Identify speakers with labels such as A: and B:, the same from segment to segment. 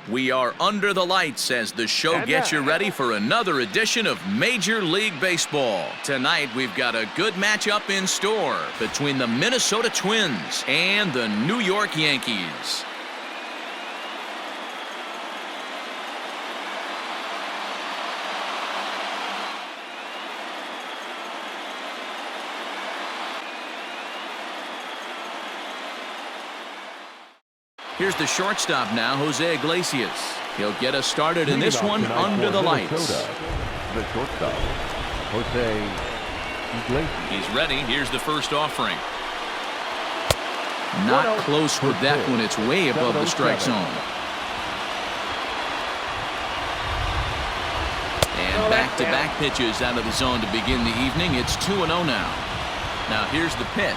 A: We are under the lights as the show gets you ready for another edition of Major League Baseball. Tonight, we've got a good matchup in store between the Minnesota Twins and the New York Yankees. Here's the shortstop now, Jose Iglesias. He'll get us started in this one under the lights.
B: The shortstop, Jose Iglesias.
A: He's ready. Here's the first offering. Not close with that one. It's way above the strike zone. And back-to-back pitches out of the zone to begin the evening. It's 2-0 now. Now here's the pitch.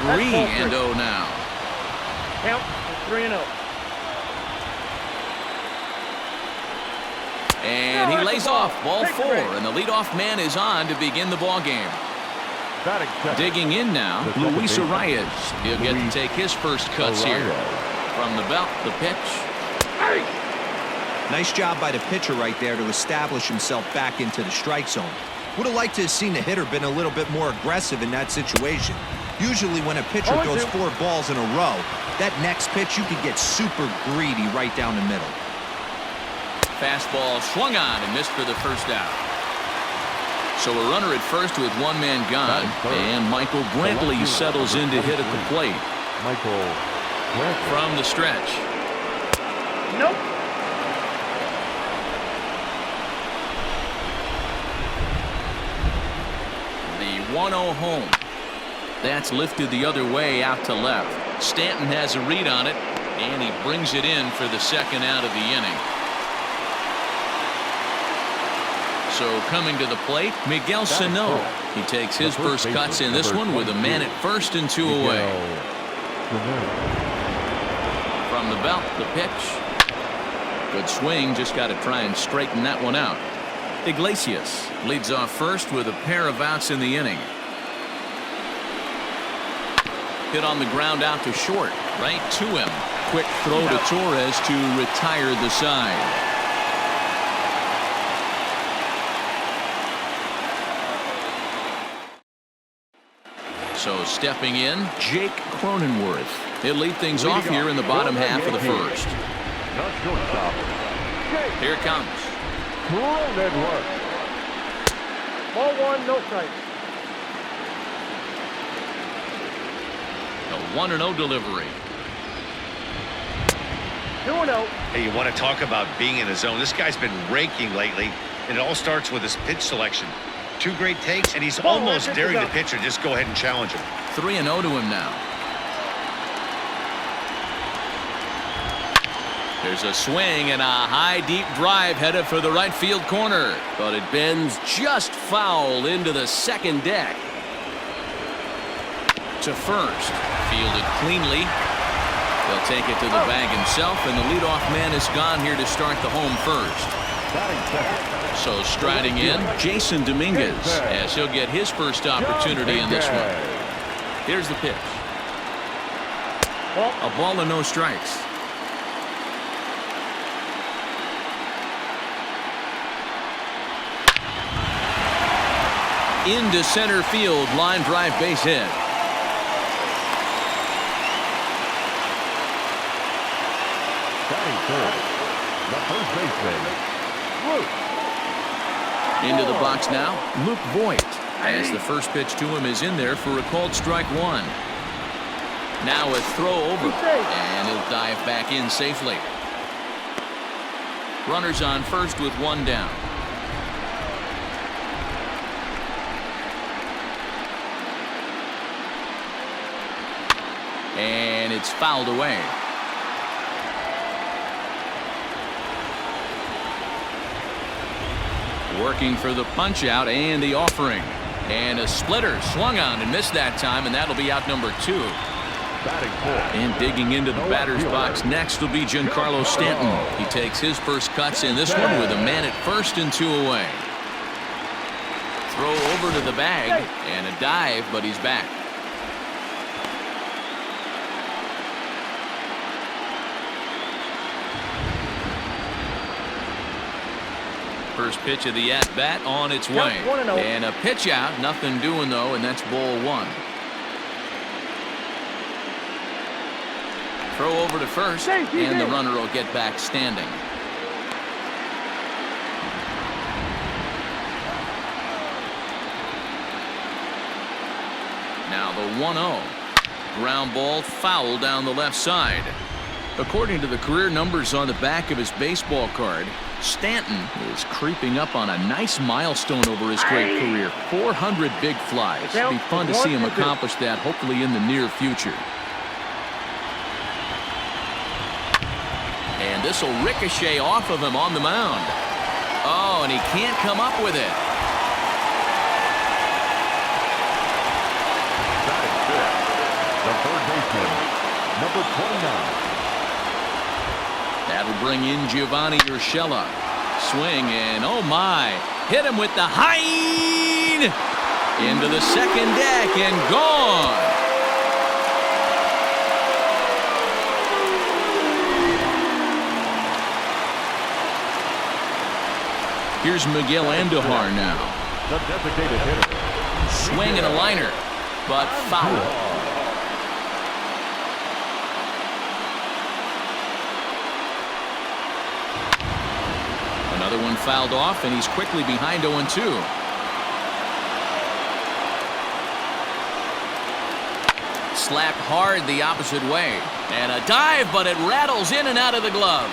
A: 3-0 now.
C: Count 3-0.
A: And he lays off ball 4, and the leadoff man is on to begin the ball game. Digging in now, Luis Arias. He'll get to take his first cuts here. From the belt, the pitch.
D: Nice job by the pitcher right there to establish himself back into the strike zone. Would have liked to have seen the hitter been a little bit more aggressive in that situation. Usually when a pitcher throws 4 balls in a row, that next pitch you could get super greedy right down the middle.
A: Fastball swung on and missed for the first out. So a runner at first with one man gone, and Michael Brantley settles in to hit at the plate. From the stretch.
C: Nope.
A: The 1-0 home. That's lifted the other way out to left. Stanton has a read on it, and he brings it in for the second out of the inning. So coming to the plate, Miguel Sano. He takes his first cuts in this one with a man at first and 2 away. From the belt, the pitch. Good swing, just got to try and straighten that one out. Iglesias leads off first with a pair of outs in the inning. Hit on the ground out to short, right to him. Quick throw to Torres to retire the side. So stepping in, Jake Cronenworth. He'll lead things off here in the bottom half of the first. Here it comes.
C: Ball 1, no strikes.
A: A 1-0 delivery.
C: 2-0.
E: Hey, you want to talk about being in the zone? This guy's been raking lately, and it all starts with his pitch selection. 2 great takes, and he's almost daring the pitcher just go ahead and challenge him.
A: 3-0 to him now. There's a swing and a high deep drive headed for the right field corner, but it bends just foul into the second deck. To first, fielded cleanly. He'll take it to the bag himself, and the leadoff man is gone here to start the home first. So striding in, Jason Dominguez, as he'll get his first opportunity in this one. Here's the pitch. A ball and no strikes. Into center field, line drive base hit.
B: The first baseman,
A: Into the box now, Luke Voigt, as the first pitch to him is in there for a called strike 1. Now a throw over, and he'll dive back in safely. Runners on first with 1 down. And it's fouled away. Working for the punch out and the offering. And a splitter swung on and missed that time, and that'll be out number 2. And digging into the batter's box next will be Giancarlo Stanton. He takes his first cuts in this one with a man at first and 2 away. Throw over to the bag and a dive, but he's back. First pitch of the at-bat on its way.
C: 1-0.
A: And a pitch out. Nothing doing, though, and that's ball one. Throw over to first, and the runner will get back standing. Now the 1-0. Ground ball foul down the left side. According to the career numbers on the back of his baseball card, Stanton is creeping up on a nice milestone over his great career. 400 big flies. It'll be fun to see him accomplish that, hopefully in the near future. And this will ricochet off of him on the mound. Oh, and he can't come up with it.
B: The third baseman, number 29.
A: That'll bring in Giovanni Urshela. Swing and oh my, hit him with the hind into the second deck and gone. Here's Miguel Andujar now.
B: The designated hitter.
A: Swing and a liner, but foul. Another one fouled off, and he's quickly behind 0-2. Slapped hard the opposite way. And a dive, but it rattles in and out of the glove.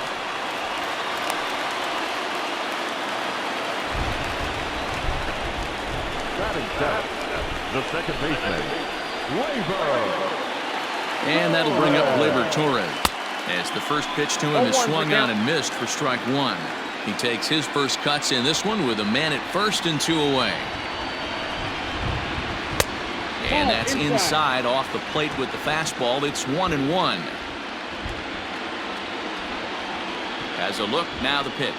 B: Batting set, the second baseman, Gleyber.
A: And that'll bring up Gleyber Torres. As the first pitch to him is swung on and missed for strike one. He takes his first cuts in this one with a man at first and 2 away. And that's inside off the plate with the fastball. It's 1-1. Has a look, now the pitch.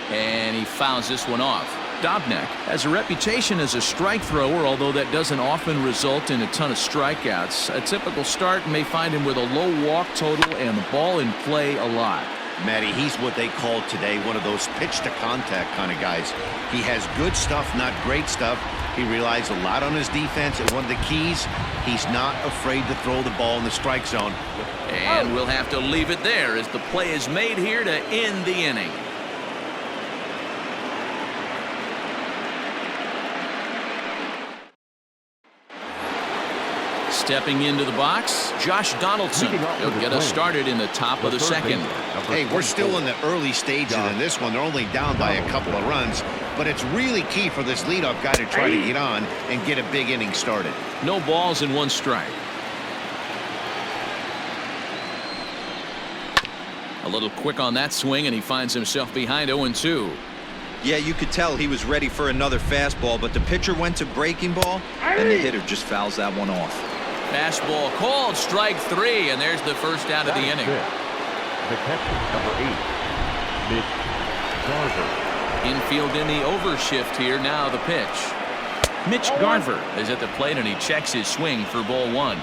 A: And he fouls this one off. Dobnak has a reputation as a strike thrower, although that doesn't often result in a ton of strikeouts. A typical start may find him with a low walk total and the ball in play a lot.
E: Matty, he's what they call today one of those pitch-to-contact kind of guys. He has good stuff, not great stuff. He relies a lot on his defense, and one of the keys, he's not afraid to throw the ball in the strike zone.
A: And we'll have to leave it there as the play is made here to end the inning. Stepping into the box, Josh Donaldson. He'll get us started in the top of the second.
E: Hey, we're still in the early stages in this one. They're only down by a couple of runs, but it's really key for this leadoff guy to try to get on and get a big inning started.
A: No balls and 1 strike. A little quick on that swing, and he finds himself behind 0-2.
D: Yeah, you could tell he was ready for another fastball, but the pitcher went to breaking ball, and the hitter just fouls that one off.
A: Fastball called, strike 3, and there's the first out of the inning.
B: The catcher, number 8, Mitch Garver.
A: Infield in the overshift here. Now the pitch. Mitch Garver is at the plate, and he checks his swing for ball 1.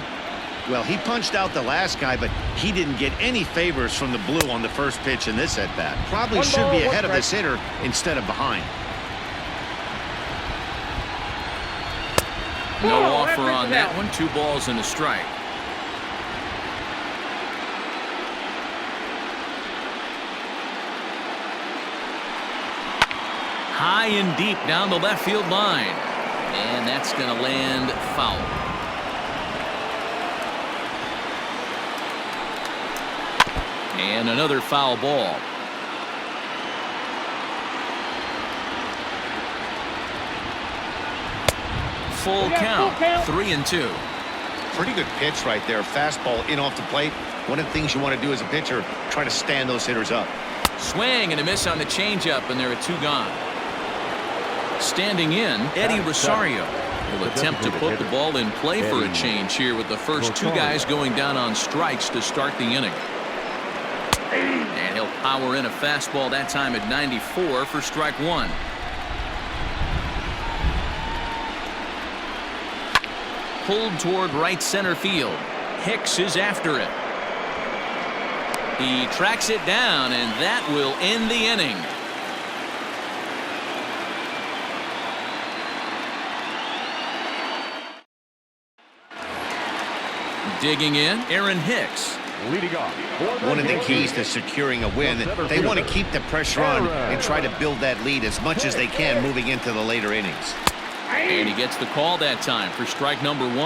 E: Well, he punched out the last guy, but he didn't get any favors from the blue on the first pitch in this at-bat. Probably should be ahead of this hitter instead of behind.
A: No offer on that one. 2 balls and a strike. High and deep down the left field line. And that's going to land foul. And another foul ball. Full count. 3-2.
E: Pretty good pitch right there. Fastball in off the plate. One of the things you want to do as a pitcher, try to stand those hitters up.
A: Swing and a miss on the changeup, and there are 2 gone. Standing in, Eddie Rosario will attempt to put the ball in play for a change here with the first 2 guys going down on strikes to start the inning. And he'll power in a fastball that time at 94 for strike 1. Pulled toward right center field. Hicks is after it. He tracks it down, and that will end the inning. Digging in, Aaron Hicks.
B: Leading off.
E: One of the keys to securing a win, they want to keep the pressure on and try to build that lead as much as they can moving into the later innings.
A: And he gets the call that time for strike number 1.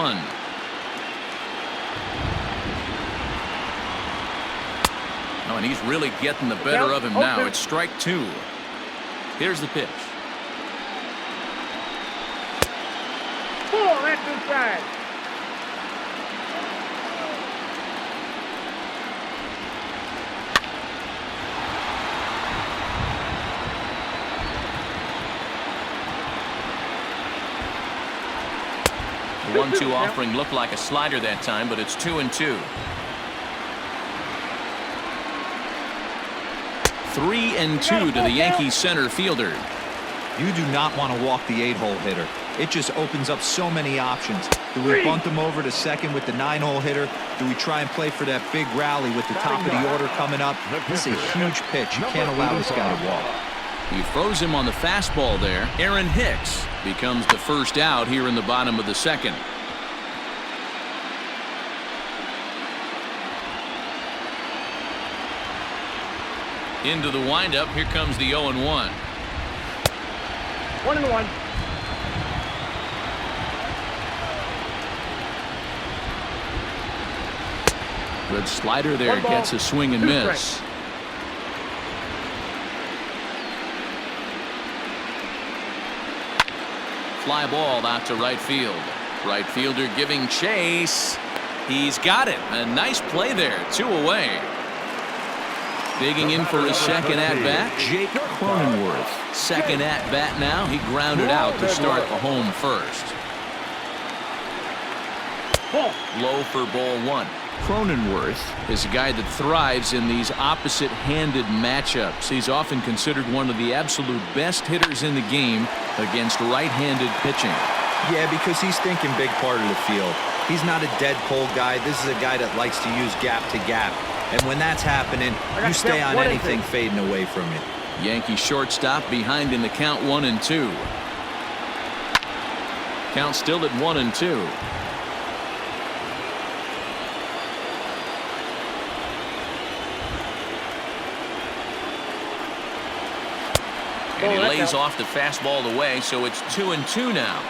A: Oh, and he's really getting the better of him now. It's strike 2. Here's the pitch.
C: Pull, that's inside.
A: The 1-2 offering looked like a slider that time, but it's 2-2. 3-2 to the Yankees center fielder.
D: You do not want to walk the 8-hole hitter. It just opens up so many options. Do we bunt him over to second with the 9-hole hitter? Do we try and play for that big rally with the top of the order coming up? This is a huge pitch. You can't allow this guy to walk.
A: He throws him on the fastball there. Aaron Hicks becomes the first out here in the bottom of the second. Into the windup. Here comes the 0-1.
C: 1-1.
A: Good slider there. Gets a swing and miss. Fly ball out to right field. Right fielder giving chase. He's got it. A nice play there. 2 away. Digging in for his second at-bat, Jake Cronenworth. Second at-bat now. He grounded out to start the home first. Low for ball 1. Cronenworth is a guy that thrives in these opposite-handed matchups. He's often considered one of the absolute best hitters in the game against right-handed pitching.
D: Yeah, because he's thinking big part of the field. He's not a dead cold guy. This is a guy that likes to use gap to gap. And when that's happening, you stay on anything fading away from you.
A: Yankee shortstop behind in the count 1-2. Count still at 1-2. And he lays off the fastball away, so it's 2-2 now.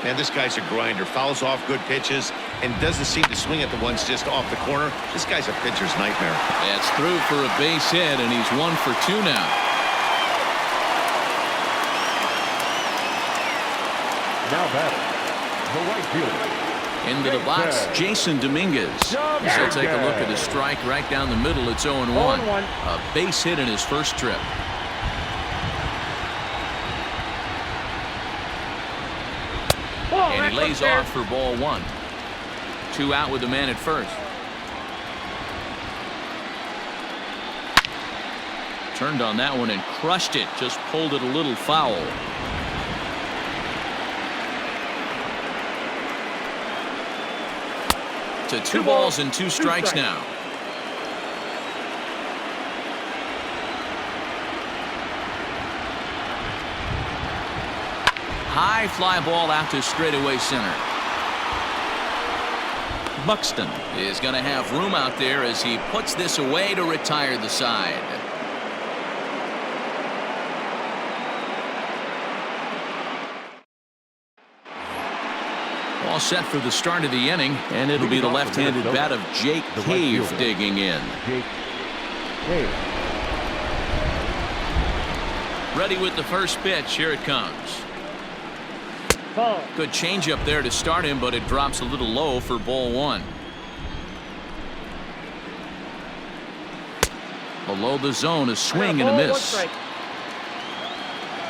E: Man, this guy's a grinder. Fouls off good pitches and doesn't seem to swing at the ones just off the corner. This guy's a pitcher's nightmare.
A: That's through for a base hit, and he's 1 for 2 now.
B: Now batting, the right fielder.
A: Into the box, Jason Dominguez. He'll take a look at his strike right down the middle. It's 0-1. A base hit in his first trip. And he lays off for ball 1. 2 out with the man at first. Turned on that one and crushed it. Just pulled it a little foul. To 2 balls and 2 strikes now. High fly ball out to straightaway center. Buxton is going to have room out there as he puts this away to retire the side. All set for the start of the inning, and it'll be the left-handed bat of Jake Cave digging in. Ready with the first pitch. Here it comes. Good changeup there to start him, but it drops a little low for ball 1. Below the zone, a swing and a miss.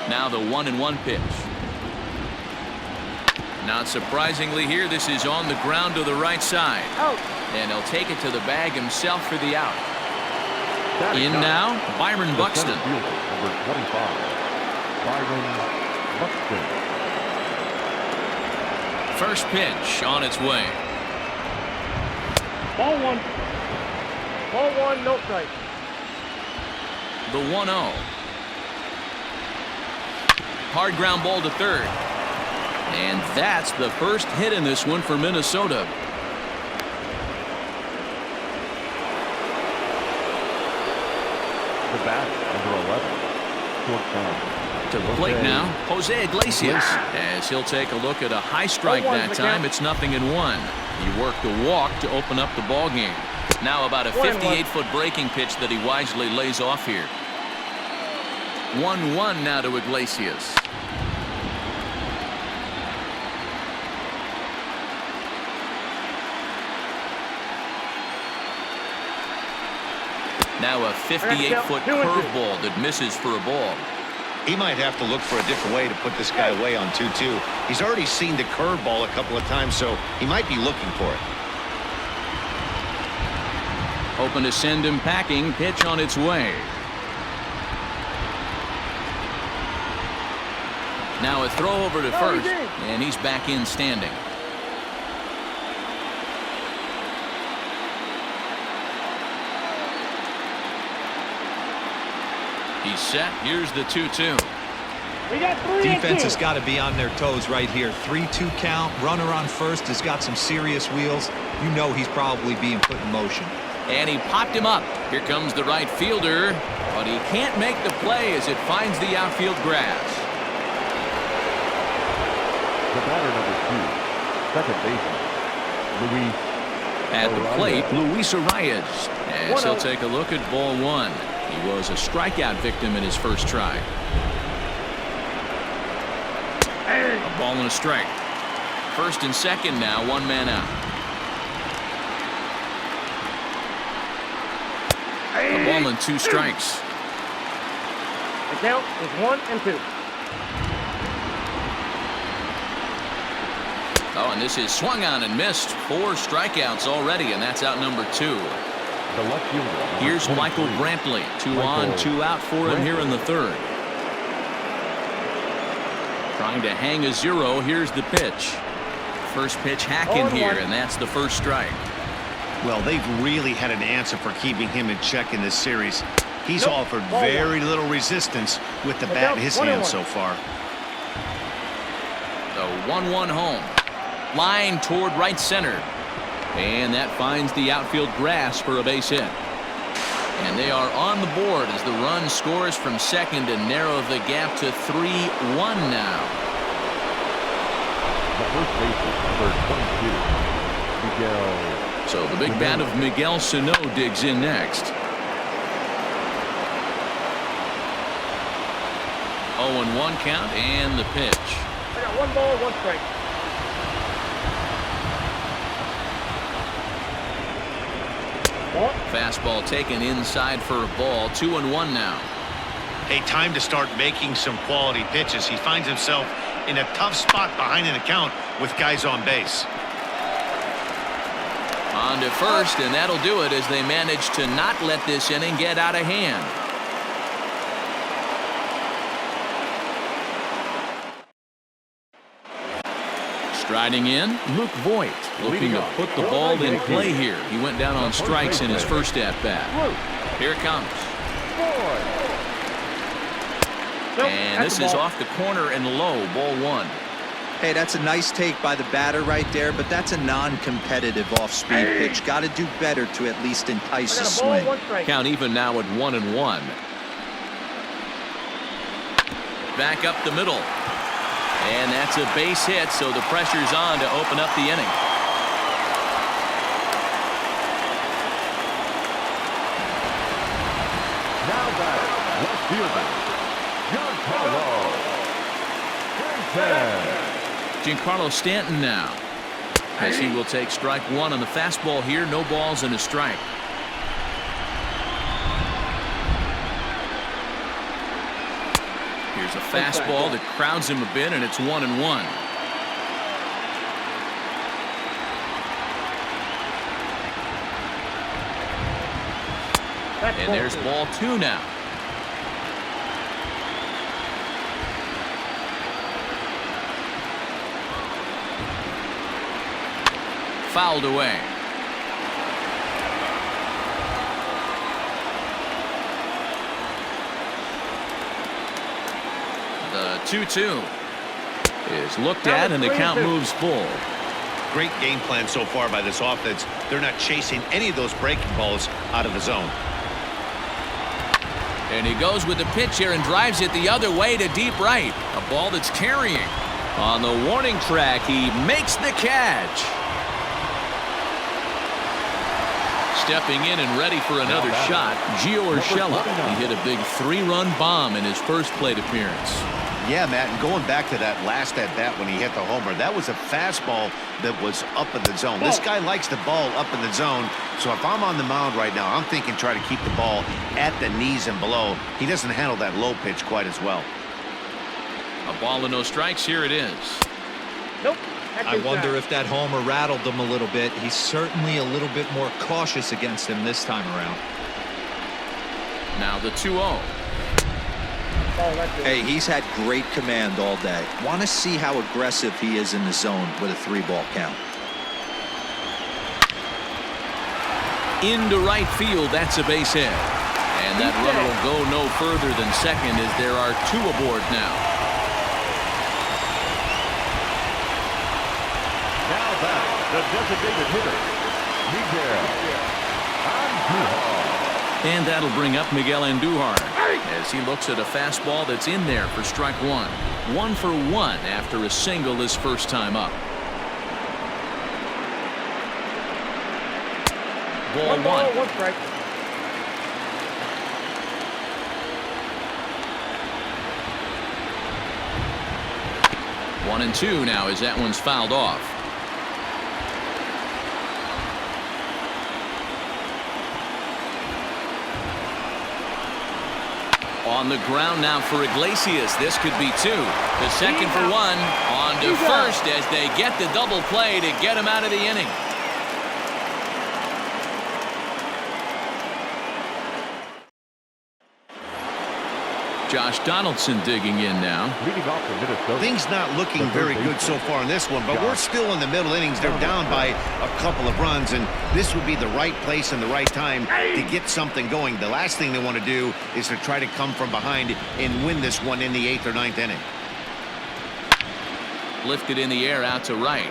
A: Now the 1-1 pitch. Not surprisingly here, this is on the ground to the right side. And he'll take it to the bag himself for the out. In now, Byron Buxton.
B: Number 25, Byron Buxton.
A: First pitch on its way.
C: Ball 1. Ball 1, no strike.
A: The 1-0. Hard ground ball to third. And that's the first hit in this one for Minnesota.
B: short count.
A: To the plate now, Jose Iglesias, as he'll take a look at a high strike that time. It's 0-1. He worked a walk to open up the ball game. Now about a 58-foot breaking pitch that he wisely lays off here. 1-1 now to Iglesias. Now a 58-foot curveball that misses for a ball.
E: He might have to look for a different way to put this guy away on 2-2. He's already seen the curveball a couple of times, so he might be looking for it.
A: Open to send him packing. Pitch on its way. Now a throw over to first, and he's back in standing. He's set. Here's the 2-2.
D: Defense has got to be on their toes right here. 3-2 count. Runner on first has got some serious wheels. You know he's probably being put in motion.
A: And he popped him up. Here comes the right fielder, but he can't make the play as it finds the outfield grass.
B: The batter number 2, second baseman, Luis.
A: At the plate, Luis Arias, as he'll take a look at ball one. He was a strikeout victim in his first try. A ball and a strike. First and second now, one man out. A ball and 2 strikes.
C: The count is 1-2.
A: Oh, and this is swung on and missed. 4 strikeouts already, and that's out number 2.
B: The left fielder.
A: Here's Michael Brantley. 2 on, 2 out for him here in the third. Trying to hang a 0. Here's the pitch. First pitch hacking here, and that's the first strike.
E: Well, they've really had an answer for keeping him in check in this series. He's offered very little resistance with the bat in his hand so far.
A: The 1-1 home. Line toward right center. And that finds the outfield grass for a base hit. And they are on the board as the run scores from second to narrow the gap to 3-1 now.
B: The first baseman, number 22, Miguel.
A: So the big bat of Miguel Sano digs in next. 0-1 count and the pitch.
C: I got 1 ball, 1 strike.
A: Fastball taken inside for a ball. 2-1 now.
E: Hey, time to start making some quality pitches. He finds himself in a tough spot behind an account with guys on base.
A: On to first, and that'll do it as they manage to not let this inning get out of hand. Striding in, Luke Voigt, looking to put the ball in play here. He went down on strikes in his first at-bat. Here it comes. And this is off the corner and low, ball 1.
D: Hey, that's a nice take by the batter right there, but that's a non-competitive off-speed pitch. Got to do better to at least entice a swing.
A: Count even now at 1-1. Back up the middle. And that's a base hit, so the pressure's on to open up the inning.
B: Now batting, left fielder, Giancarlo Stanton.
A: Giancarlo Stanton now, as he will take strike 1 on the fastball here. No balls and a strike. Here's a fastball that crowds him a bit, and it's 1-1. And there's ball 2 now. Fouled away. The 2-2 is looked at, and the count moves full.
E: Great game plan so far by this offense. They're not chasing any of those breaking balls out of the zone.
A: And he goes with the pitch here and drives it the other way to deep right. A ball that's carrying. On the warning track, he makes the catch. Stepping in and ready for another shot, Gio Urshela. He hit a big 3-run bomb in his first plate appearance.
E: Yeah, Matt, and going back to that last at-bat when he hit the homer, that was a fastball that was up in the zone. This guy likes the ball up in the zone, so if I'm on the mound right now, I'm thinking try to keep the ball at the knees and below. He doesn't handle that low pitch quite as well.
A: A ball and no strikes. Here it is.
C: Nope.
D: I wonder if that homer rattled him a little bit. He's certainly a little bit more cautious against him this time around.
A: Now the 2-0.
D: Hey, he's had great command all day. Want to see how aggressive he is in the zone with a 3-ball count.
A: Into right field. That's a base hit. And that runner will go no further than second as there are 2 aboard now.
B: Now back, the designated hitter, Miguel Andujar.
A: And that'll bring up Miguel Andujar as he looks at a fastball that's in there for strike 1. 1 for 1 after a single his first time up. Ball 1.
C: 1 strike.
A: One and 2 now as that one's fouled off. On the ground now for Iglesias. This could be 2. The second for 1. On to first as they get the double play to get him out of the inning. Josh Donaldson digging in now.
B: Leading off for Minnesota.
E: Things not looking very good so far in this one, but we're still in the middle innings. They're down by a couple of runs, and this would be the right place and the right time to get something going. The last thing they want to do is to try to come from behind and win this one in the 8th or 9th inning.
A: Lifted in the air out to right.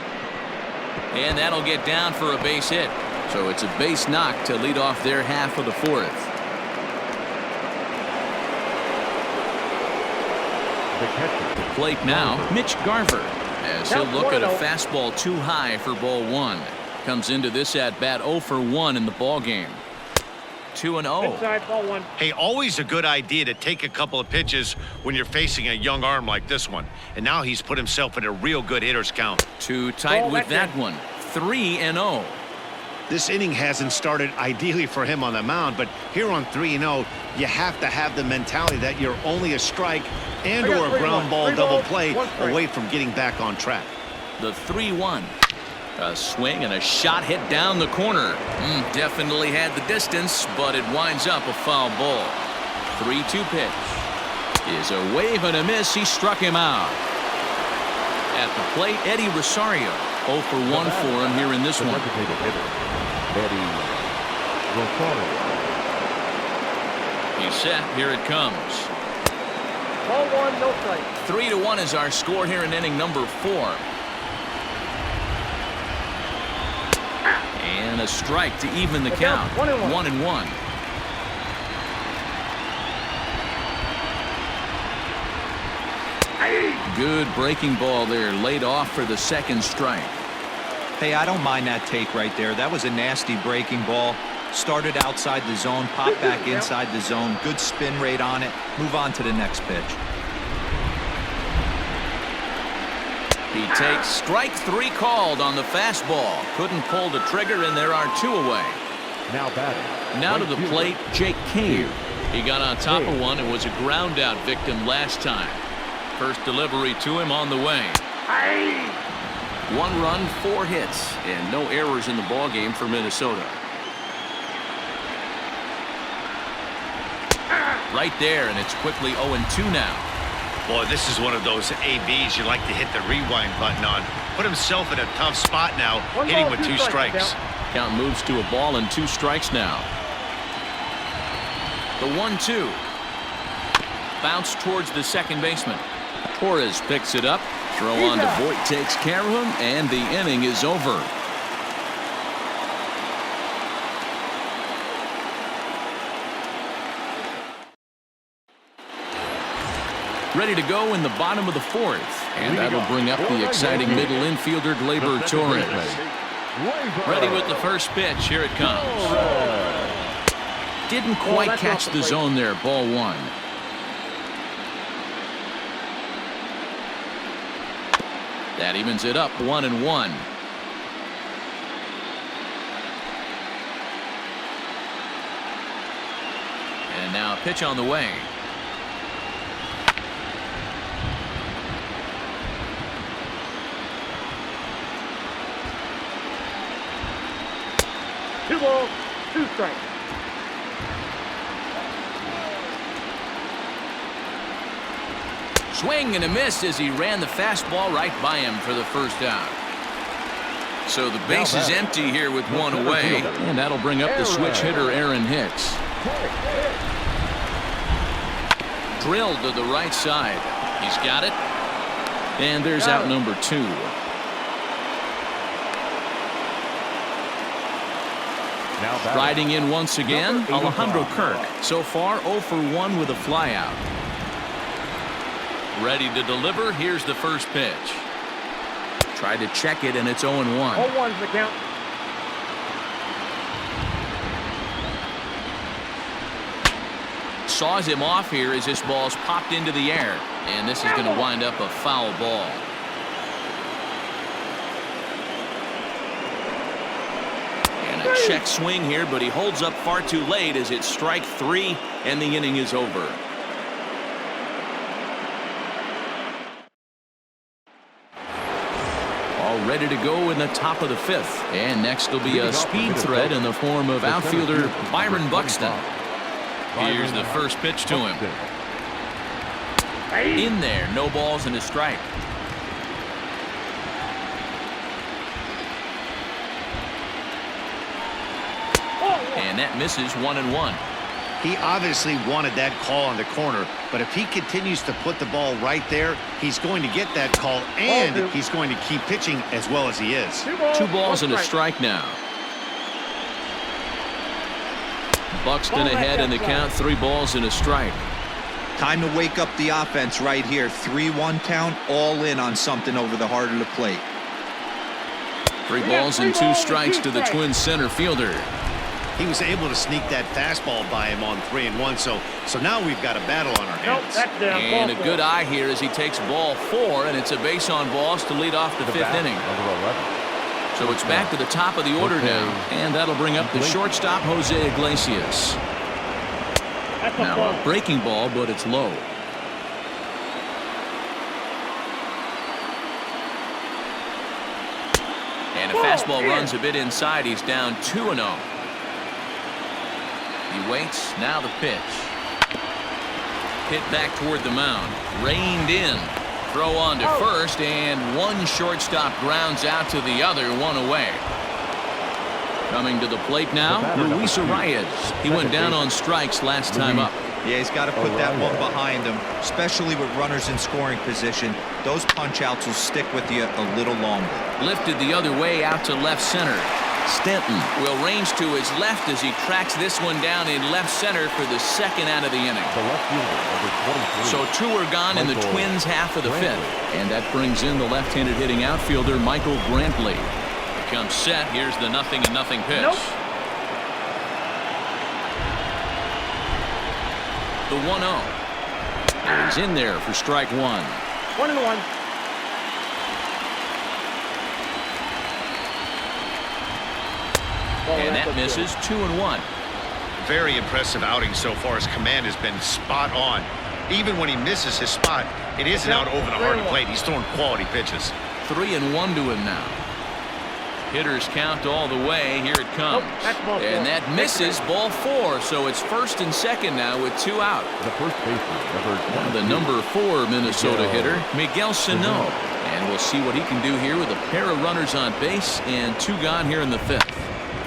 A: And that'll get down for a base hit. So it's a base knock to lead off their half of the 4th. Plate now, Mitch Garver, as he'll look at a fastball too high for ball 1. Comes into this at bat 0 for 1 in the ball game. 2-0.
C: Inside, ball 1.
E: Hey, always a good idea to take a couple of pitches when you're facing a young arm like this one. And now he's put himself in a real good hitter's count.
A: Too tight with that one. 3-0.
E: This inning hasn't started ideally for him on the mound, but here on 3-0, you have to have the mentality that you're only a strike and or a ground ball double play away from getting back on track.
A: The 3-1. A swing and a shot hit down the corner. Definitely had the distance, but it winds up a foul ball. 3-2 pitch. Is a wave and a miss. He struck him out. At the plate, Eddie Rosario. 0 for 1 for him here in this one. He's set. Here it comes.
C: Ball 1, no strike.
A: 3-1 is our score here in inning number 4. And a strike to even the count. 1-1. Good breaking ball there, laid off for the second strike.
D: Hey, I don't mind that take right there. That was a nasty breaking ball. Started outside the zone, popped back inside the zone. Good spin rate on it. Move on to the next pitch.
A: He takes strike 3 called on the fastball. Couldn't pull the trigger, and there are 2 away.
B: Now batting.
A: Now to the plate, Jake Cave. He got on top of one and was a ground out victim last time. First delivery to him on the way. 1 run, 4 hits, and no errors in the ball game for Minnesota. Right there, and it's quickly 0-2 now.
E: Boy, this is one of those ABs you like to hit the rewind button on. Put himself in a tough spot now, hitting with 2 strikes.
A: Count moves to a ball and 2 strikes now. The 1-2. Bounce towards the second baseman. Torres picks it up. Throw on to Voit takes care of him, and the inning is over. Ready to go in the bottom of the fourth. And that'll bring up the exciting middle infielder, Gleyber Torres. Ready with the first pitch. Here it comes. Didn't quite catch the zone there. Ball one. That evens it up 1-1. And now a pitch on the way.
C: Two balls, two strikes.
A: Swing and a miss as he ran the fastball right by him for the first out. So the base is empty here with one away, and that'll bring up the switch hitter, Aaron Hicks. Drilled to the right side. He's got it. And there's out number two. Riding in once again, Alejandro Kirk. So far 0 for 1 with a flyout. Ready to deliver. Here's the first pitch. Tried to check it, and it's 0-1.
C: 0-1's the count.
A: Saws him off here as this ball's popped into the air. And this is going to wind up a foul ball. And a check swing here, but he holds up far too late as it's strike 3, and the inning is over. All ready to go in the top of the 5th. And next will be a speed threat in the form of outfielder Byron Buxton. Here's the first pitch to him. In there, no balls and a strike. And that misses 1-1.
E: He obviously wanted that call on the corner, but if he continues to put the ball right there, he's going to get that call, and he's going to keep pitching as well as he is.
A: Two balls and a strike now. Buxton ahead in the count, 3 balls and a strike.
D: Time to wake up the offense right here. 3-1 count, all in on something over the heart of the plate.
A: 3 balls and 2 strikes to the Twins center fielder.
E: He was able to sneak that fastball by him on 3-1, so now we've got a battle on our hands.
A: And a good eye here as he takes ball 4, and it's a base on balls to lead off the 5th inning. So it's back to the top of the order now, and that'll bring up the shortstop, Jose Iglesias. Now a breaking ball, but it's low. And a fastball runs a bit inside. He's down 2-0. He waits. Now the pitch. Hit back toward the mound. Reined in. Throw on to first, and one shortstop grounds out to the other, 1 away. Coming to the plate now, Luis Arias. He went down on strikes last time up.
D: Yeah, he's got to put that one behind him, especially with runners in scoring position. Those punch-outs will stick with you a little longer.
A: Lifted the other way out to left center. Stanton will range to his left as he tracks this one down in left center for the 2nd out of the inning. So 2 are gone in the Twins' half of the 5th. And that brings in the left-handed hitting outfielder Michael Brantley. Comes set. Here's the 0-0 pitch.
C: Nope.
A: The 1-0. And he's in there for strike 1.
C: 1-1.
A: And that misses 2-1.
E: Very impressive outing so far. His command has been spot on. Even when he misses his spot, it isn't out over the heart of the plate. He's throwing quality pitches.
A: 3-1 to him now. Hitters count all the way. Here it comes. And that misses, ball 4. So it's 1st and 2nd now with 2 out. The number 4 Minnesota hitter, Miguel Sano. And we'll see what he can do here with a pair of runners on base and 2 gone here in the 5th.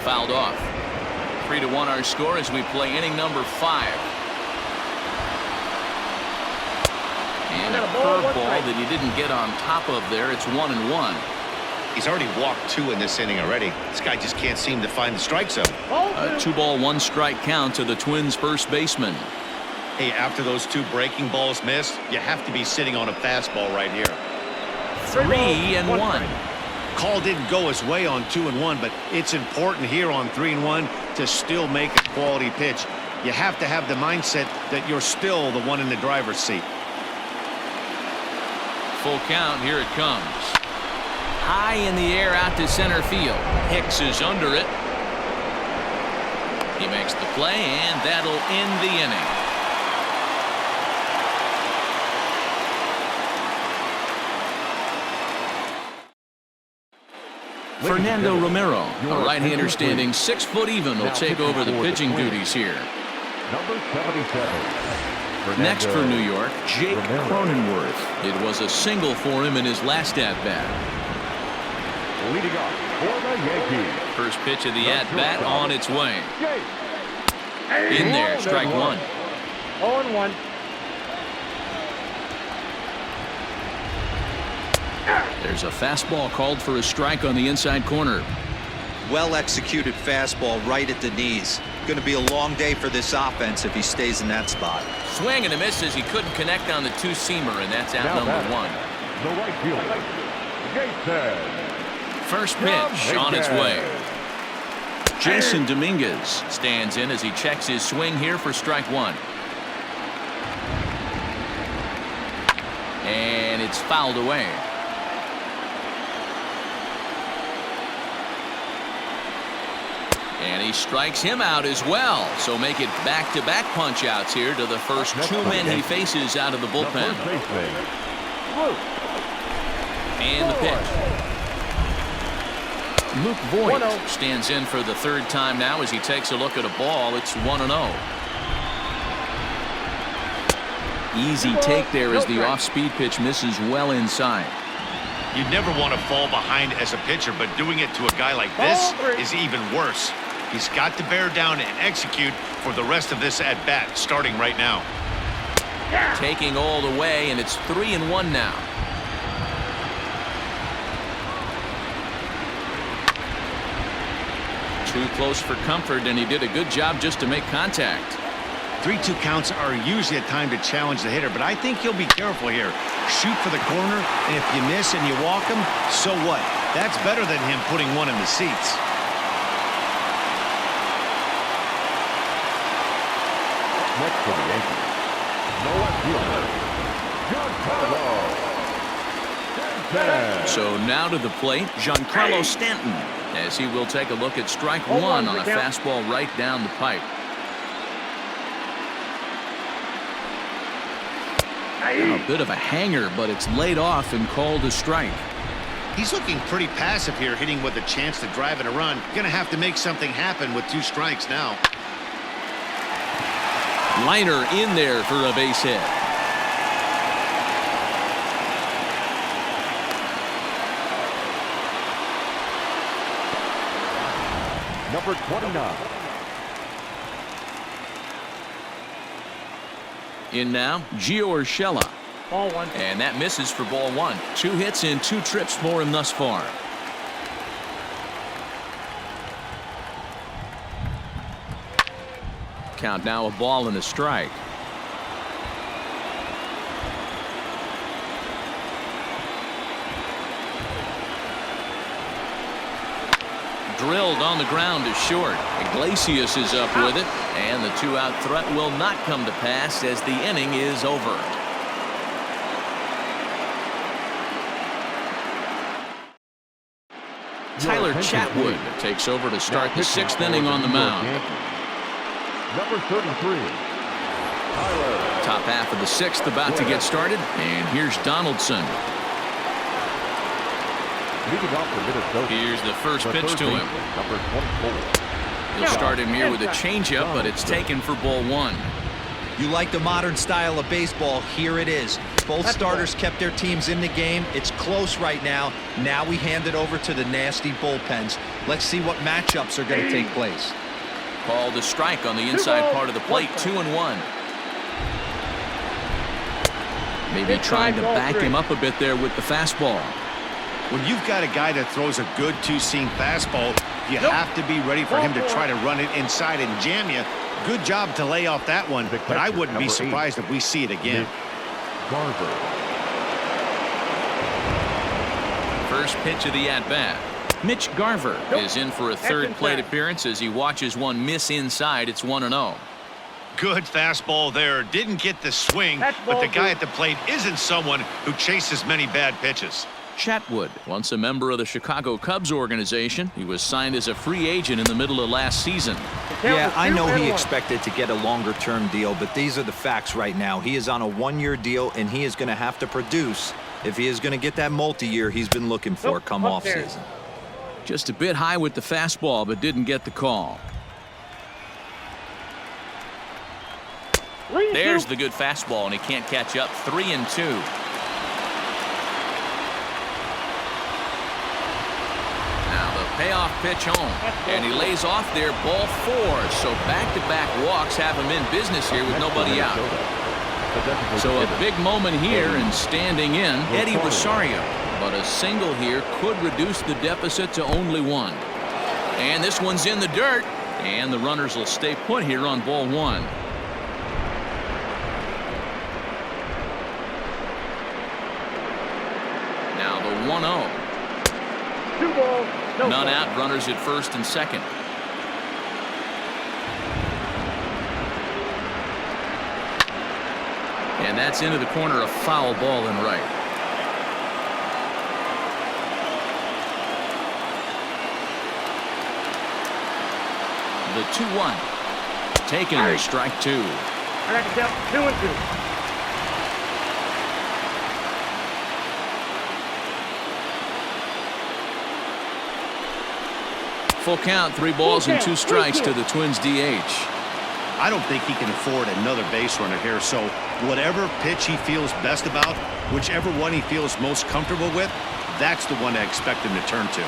A: Fouled off. 3-1 our score as we play inning number 5. And a curveball that he didn't get on top of there. It's 1-1.
E: He's already walked 2 in this inning already. This guy just can't seem to find the strike zone.
A: A 2-ball, 1 strike count to the Twins' first baseman.
E: Hey, after those 2 breaking balls missed, you have to be sitting on a fastball right here.
A: 3-1.
E: Call didn't go his way on 2-1, but it's important here on 3-1 to still make a quality pitch. You have to have the mindset that you're still the one in the driver's seat.
A: Full count. Here it comes. High in the air out to center field. Hicks is under it. He makes the play, and that'll end the inning. Fernando Romero, a right-hander standing 6 foot even, will take over the pitching duties here.
B: Number 77.
A: Next for New York, Jake Cronenworth. It was a single for him in his last at-bat.
B: Leading off for the Yankees.
A: First pitch of the at-bat on its way. In there, strike 1.
C: 0-1.
A: There's a fastball called for a strike on the inside corner.
D: Well executed fastball right at the knees. Going to be a long day for this offense if he stays in that spot.
A: Swing and a miss as he couldn't connect on the 2-seamer, and that's out number 1.
B: The right fielder, Jason.
A: First pitch on its way. Jason Dominguez stands in as he checks his swing here for strike 1. And it's fouled away. And he strikes him out as well. So make it back-to-back punch-outs here to the first 2 men he faces out of the bullpen. And the pitch. Luke Voigt stands in for the 3rd time now as he takes a look at a ball. It's 1-0. Easy take there as the off-speed pitch misses well inside.
E: You'd never want to fall behind as a pitcher, but doing it to a guy like this is even worse. He's got to bear down and execute for the rest of this at-bat, starting right now.
A: Taking all the way, and it's 3-1 now. Too close for comfort, and he did a good job just to make contact.
E: 3-2 counts are usually a time to challenge the hitter, but I think you'll be careful here. Shoot for the corner, and if you miss and you walk him, so what? That's better than him putting one in the seats.
B: Next for the Yankees, the left fielder, Giancarlo Stanton.
A: So now to the plate, Giancarlo Stanton, as he will take a look at strike 1 on a fastball right down the pipe. A bit of a hanger, but it's laid off and called a strike.
E: He's looking pretty passive here, hitting with a chance to drive in a run. Gonna have to make something happen with 2 strikes now.
A: Liner in there for a base hit.
B: Number 29.
A: In now, Gio Urshela.
C: Ball 1.
A: And that misses for ball 1. 2 hits and 2 trips for him thus far. Count now, a ball and a strike. Drilled on the ground to short. Iglesias is up with it, and the 2-out threat will not come to pass as the inning is over. Tyler Chatwood takes over to start the 6th inning on the mound.
B: Number 33.
A: Top half of the 6th about to get started, and here's Donaldson. Here's the first pitch to him.
B: Number 24.
A: He'll start him here with a changeup, but it's taken for ball 1.
D: You like the modern style of baseball, here it is. Both starters kept their teams in the game. It's close right now. Now we hand it over to the nasty bullpens. Let's see what matchups are going to take place.
A: Called a strike on the inside part of the plate, 2-1. Maybe trying to back him up a bit there with the fastball.
E: When you've got a guy that throws a good 2-seam fastball, you have to be ready for him to try to run it inside and jam you. Good job to lay off that one, but I wouldn't be surprised if we see it again.
B: Mitch Garver.
A: First pitch of the at-bat. Mitch Garver is in for a third plate appearance as he watches one miss inside. It's 1-0.
E: Good fastball there. Didn't get the swing, but the guy at the plate isn't someone who chases many bad pitches.
A: Chatwood, once a member of the Chicago Cubs organization, he was signed as a free agent in the middle of last season.
D: Yeah, I know he expected to get a longer-term deal, but these are the facts right now. He is on a one-year deal, and he is going to have to produce if he is going to get that multi-year he's been looking for come off-season.
A: Just a bit high with the fastball, but didn't get the call. There's the good fastball, and he can't catch up. 3-2. Payoff pitch home, and he lays off there, ball 4. So back-to-back walks have him in business here with nobody out. So a big moment here, and standing in, Eddie Rosario. But a single here could reduce the deficit to only 1. And this one's in the dirt, and the runners will stay put here on ball 1. Now the 1-0.
C: 2 balls. No
A: None
C: ball.
A: out, runners at first and second. And that's into the corner, a foul ball in right. The 2-1. Taken, strike 2.
C: I got to count 2-2.
A: Full count, 3 balls and 2 strikes to the Twins DH.
E: I don't think he can afford another base runner here, so whatever pitch he feels best about, whichever one he feels most comfortable with, that's the one I expect him to turn to.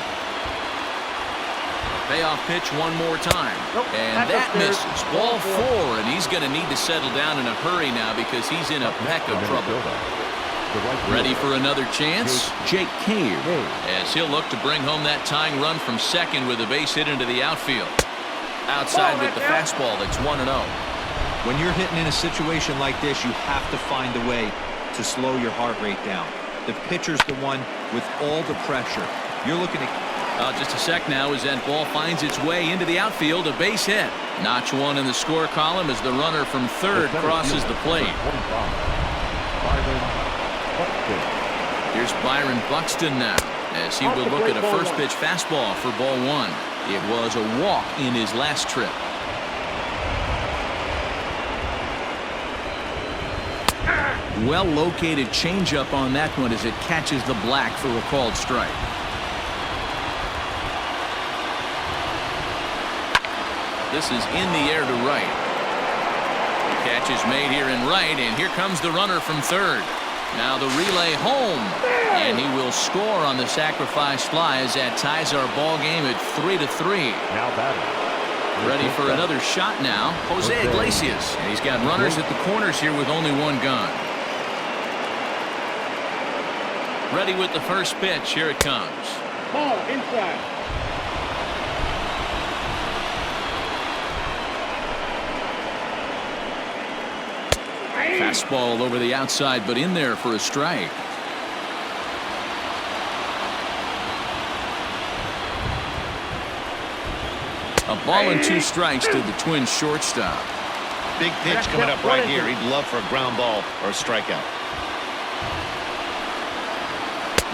A: Payoff pitch one more time. And that misses. Ball 4, and he's going to need to settle down in a hurry now because he's in a peck of trouble. Ready for another chance? Jake Cave, as he'll look to bring home that tying run from second with a base hit into the outfield. Outside with the fastball, that's 1-0.
D: When you're hitting in a situation like this, you have to find a way to slow your heart rate down. The pitcher's the one with all the pressure. You're looking at...
A: Just a sec now as that ball finds its way into the outfield, a base hit. Notch 1 in the score column as the runner from third crosses the plate. Here's Byron Buxton now, as he will look at a first pitch fastball for ball 1. It was a walk in his last trip. Well-located changeup on that one as it catches the black for a called strike. This is in the air to right. The catch is made here in right, and here comes the runner from third. Now the relay home, and he will score on the sacrifice fly as that ties our ball game at 3-3.
B: Now batting.
A: Ready for another shot now, Jose Iglesias. And he's got runners at the corners here with only 1 gone. Ready with the first pitch. Here it comes.
C: Ball inside.
A: Fastball over the outside, but in there for a strike. A ball and 2 strikes to the Twins shortstop.
E: Big pitch coming up right here. He'd love for a ground ball or a strikeout.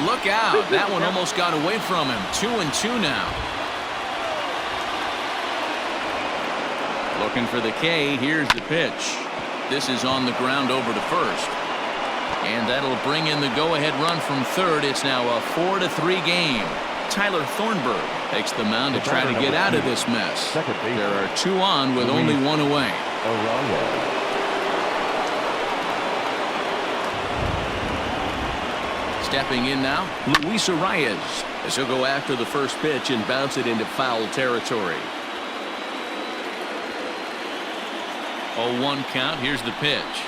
A: Look out. That one almost got away from him. 2-2 now. Looking for the K. Here's the pitch. This is on the ground over to first. And that'll bring in the go-ahead run from third. It's now a 4-3 game. Tyler Thornburg takes the mound to try to get out of this mess. There are 2 on with only 1 away. Stepping in now, Luis Arias, as he'll go after the first pitch and bounce it into foul territory. 0-1 count. Here's the pitch.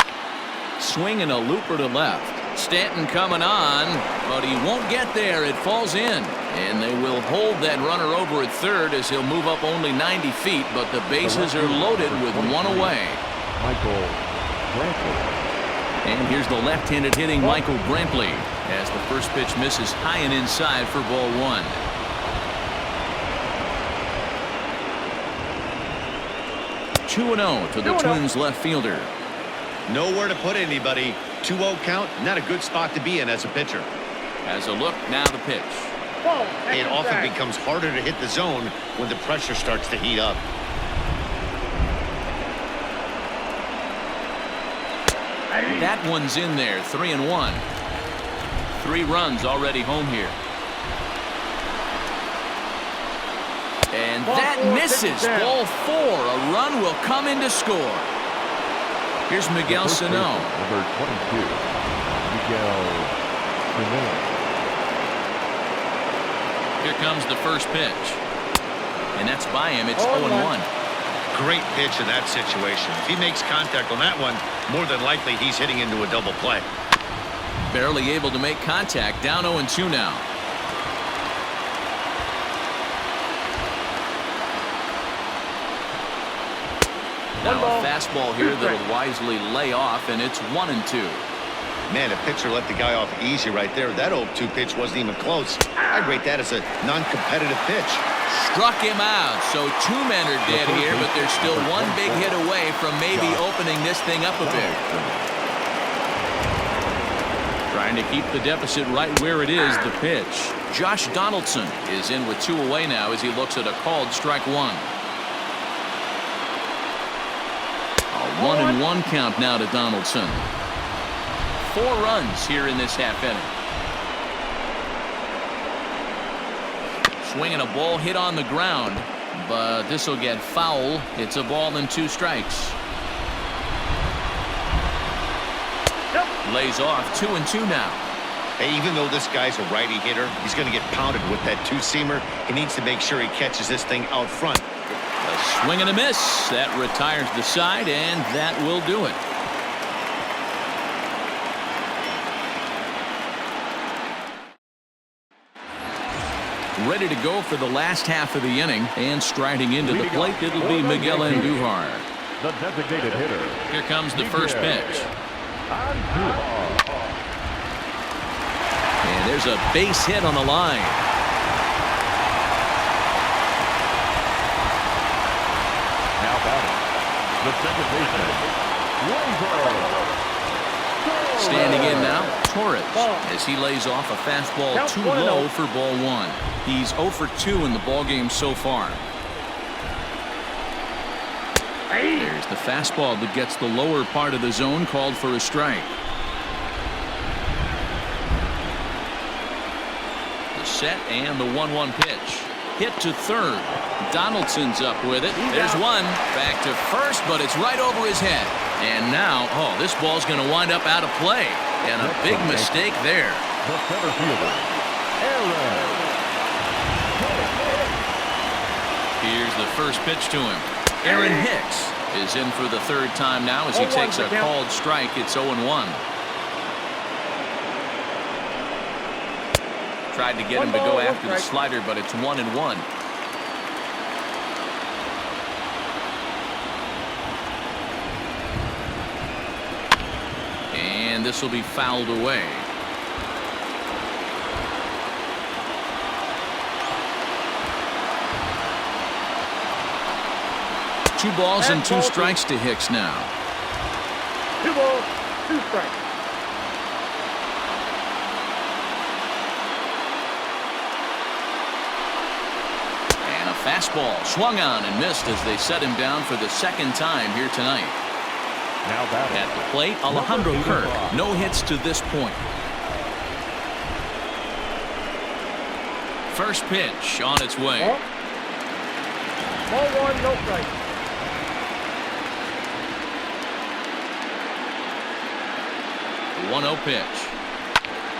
A: Swing and a looper to left. Stanton coming on, but he won't get there. It falls in. And they will hold that runner over at third as he'll move up only 90 feet, but the bases are loaded with one away.
B: Michael Brantley.
A: And here's the left-handed hitting Michael Brantley as the first pitch misses high and inside for ball one. Two 2-0 to the Twins left fielder.
E: Nowhere to put anybody. 2-0 count, not a good spot to be in as a pitcher.
A: As a look, now the pitch.
E: It often becomes harder to hit the zone when the pressure starts to heat up.
A: That one's in there, 3-1. 3 runs already home here. And that misses. Ball 4. A run will come in to score. Here's Miguel Sano.
B: Number 22, Miguel Sano.
A: Here comes the first pitch. And that's by him. It's 0-1.
E: Great pitch in that situation. If he makes contact on that one, more than likely he's hitting into a double play.
A: Barely able to make contact. Down 0-2 now. Now a fastball here that'll wisely lay off, and it's 1-2.
E: Man, a pitcher let the guy off easy right there. That 0-2 pitch wasn't even close. I'd rate that as a non-competitive pitch.
A: Struck him out, so 2 men are dead here, but there's still 1 big hit away from maybe opening this thing up a bit. Trying to keep the deficit right where it is, the pitch. Josh Donaldson is in with 2 away now as he looks at a called strike 1. A 1-1 count now to Donaldson. 4 runs here in this half inning. Swinging a ball hit on the ground, but this will get foul. It's a ball and 2 strikes. Lays off 2-2 now.
E: Hey, even though this guy's a righty hitter, he's going to get pounded with that 2-seamer. He needs to make sure he catches this thing out front.
A: A swing and a miss. That retires the side, and that will do it. Ready to go for the last half of the inning, and striding into the plate, it'll be Miguel Andujar.
B: The designated hitter.
A: Here comes the first pitch. And there's a base hit on the line.
B: Now batting, the second baseman,
A: Standing in now, Torres, as he lays off a fastball too low for ball 1. He's 0 for 2 in the ballgame so far. There's the fastball that gets the lower part of the zone, called for a strike. The set and the 1-1 pitch. Hit to third. Donaldson's up with it. There's one. Back to first, but it's right over his head. And now, this ball's going to wind up out of play. And a big mistake there.
B: the center fielder, Aaron.
A: Here's the first pitch to him. Aaron Hicks is in for the third time now as he takes a called strike. It's 0-1. Tried to get him to go after the slider, but it's 1-1. And this will be fouled away. Two balls and two strikes to Hicks now.
C: 2 balls, 2 strikes.
A: And a fastball swung on and missed as they set him down for the second time here tonight.
B: Now batting
A: at the plate, Alejandro Kirk. No hits to this point. First pitch on its way.
C: Ball 1, no strike.
A: 1-0 pitch.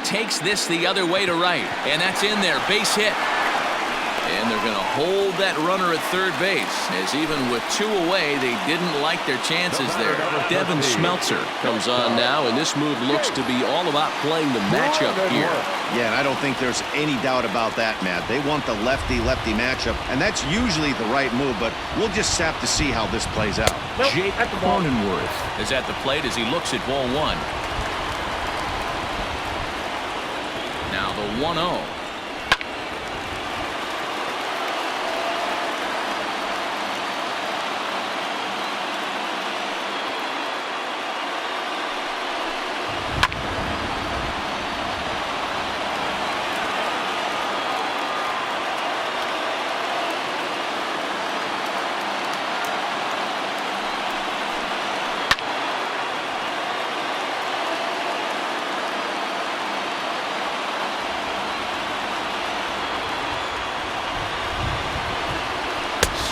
A: Takes this the other way to right, and that's in there. Base hit. And And they're going to hold that runner at third base, as even with 2 away, they didn't like their chances there. Devin Smeltzer comes on now, and this move looks to be all about playing the matchup here.
E: Yeah, and I don't think there's any doubt about that, Matt. They want the lefty-lefty matchup, and that's usually the right move, but we'll just have to see how this plays out.
A: Jake Cronenworth is at the plate as he looks at ball 1. Now the 1-0.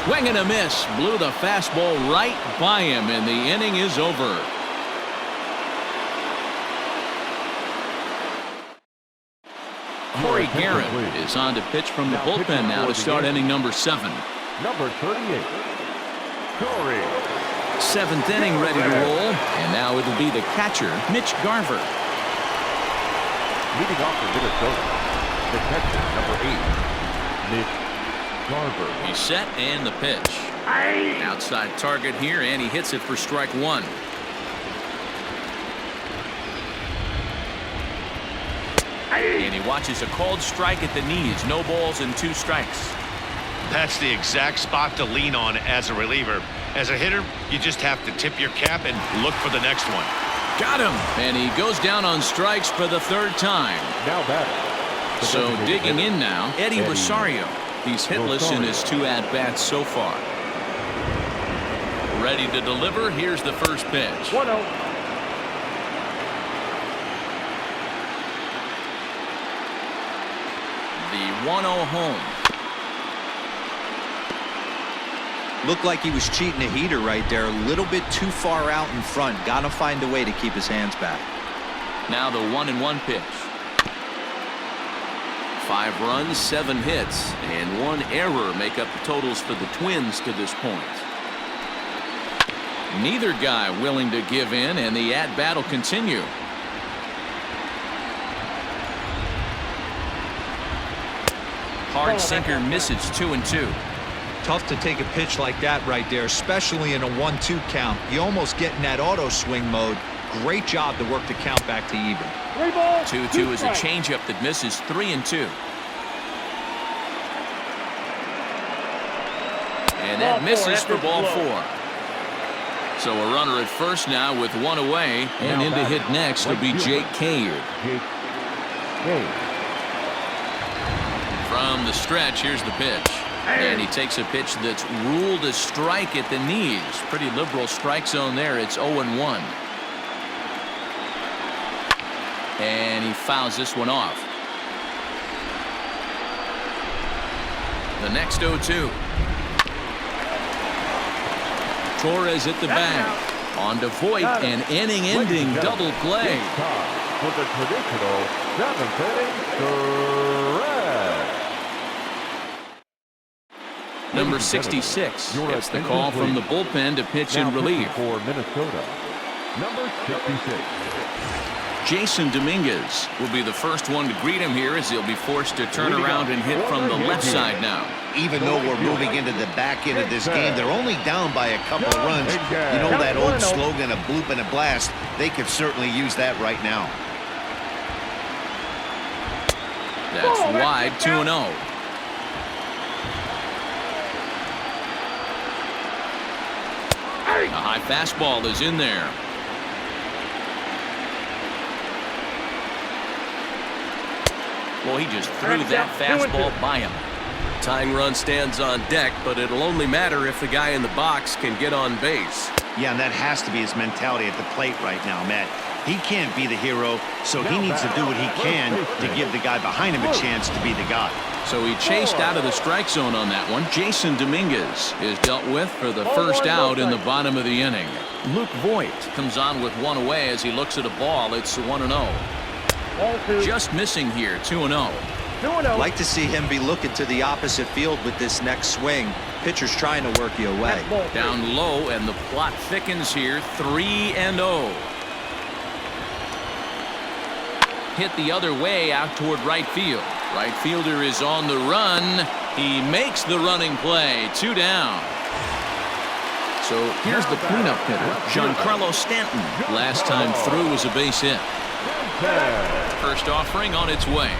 A: Swing and a miss. Blew the fastball right by him, and the inning is over. Corey Garrett is on to pitch from the bullpen now to start inning number 7.
B: Number 38, Corey.
A: 7th inning ready to roll, and now it'll be the catcher, Mitch Garver.
B: Leading off for Minnesota, the catcher, number 8, Mitch Garver.
A: He's set and the pitch. Outside target here, and he hits it for strike 1. And he watches a called strike at the knees. No balls and 2 strikes.
E: That's the exact spot to lean on as a reliever. As a hitter, you just have to tip your cap and look for the next one.
A: Got him. And he goes down on strikes for the 3rd time.
B: Now batting.
A: So digging in now, Eddie Rosario. He's hitless in his 2 at-bats so far. Ready to deliver. Here's the first pitch.
C: 1-0.
A: The 1-0 home.
D: Looked like he was cheating a heater right there. A little bit too far out in front. Got to find a way to keep his hands back.
A: Now the 1-1 pitch. 5 runs, 7 hits, and 1 error make up the totals for the Twins to this point. Neither guy willing to give in, and the at-bat will continue. Hard sinker misses 2-2.
D: Tough to take a pitch like that right there, especially in a 1-2 count. You almost get in that auto swing mode. Great job to work the count back to even.
C: 3 balls,
A: 2-2 is a changeup that misses 3-2. And that misses for ball 4. So a runner at first now with 1 away, and in to hit next will be Jake Cade. From the stretch, here's the pitch. And he takes a pitch that's ruled a strike at the knees. Pretty liberal strike zone there. It's 0-1. And he fouls this one off. The next 0-2. Torres at the bag. On to Voit, an inning-ending double play.
B: For the traditional 7th inning, correct.
A: Number 66 gets the call from the bullpen to pitch in relief.
B: For Minnesota, number 66.
A: Jason Dominguez will be the first one to greet him here as he'll be forced to turn around and hit from the left side now.
E: Even though we're moving into the back end of this game, they're only down by a couple of runs. You know that old slogan, a bloop and a blast? They could certainly use that right now.
A: That's wide, 2-0. A high fastball is in there. Well, he just threw that fastball by him. Tying run stands on deck, but it'll only matter if the guy in the box can get on base.
E: Yeah, and that has to be his mentality at the plate right now, Matt. He can't be the hero, so he needs to do what he can to give the guy behind him a chance to be the guy.
A: So he chased out of the strike zone on that one. Jason Dominguez is dealt with for the first out in the bottom of the inning. Luke Voit comes on with 1 away as he looks at a ball. It's 1-0. Just missing here, 2-0.
C: 2-0.
D: Like to see him be looking to the opposite field with this next swing. Pitcher's trying to work you away.
A: Down low, and the plot thickens here. 3-0. Hit the other way out toward right field. Right fielder is on the run. He makes the running play. 2 down. So here's the cleanup hitter, Giancarlo Stanton. Last time through was a base hit. First offering on its way.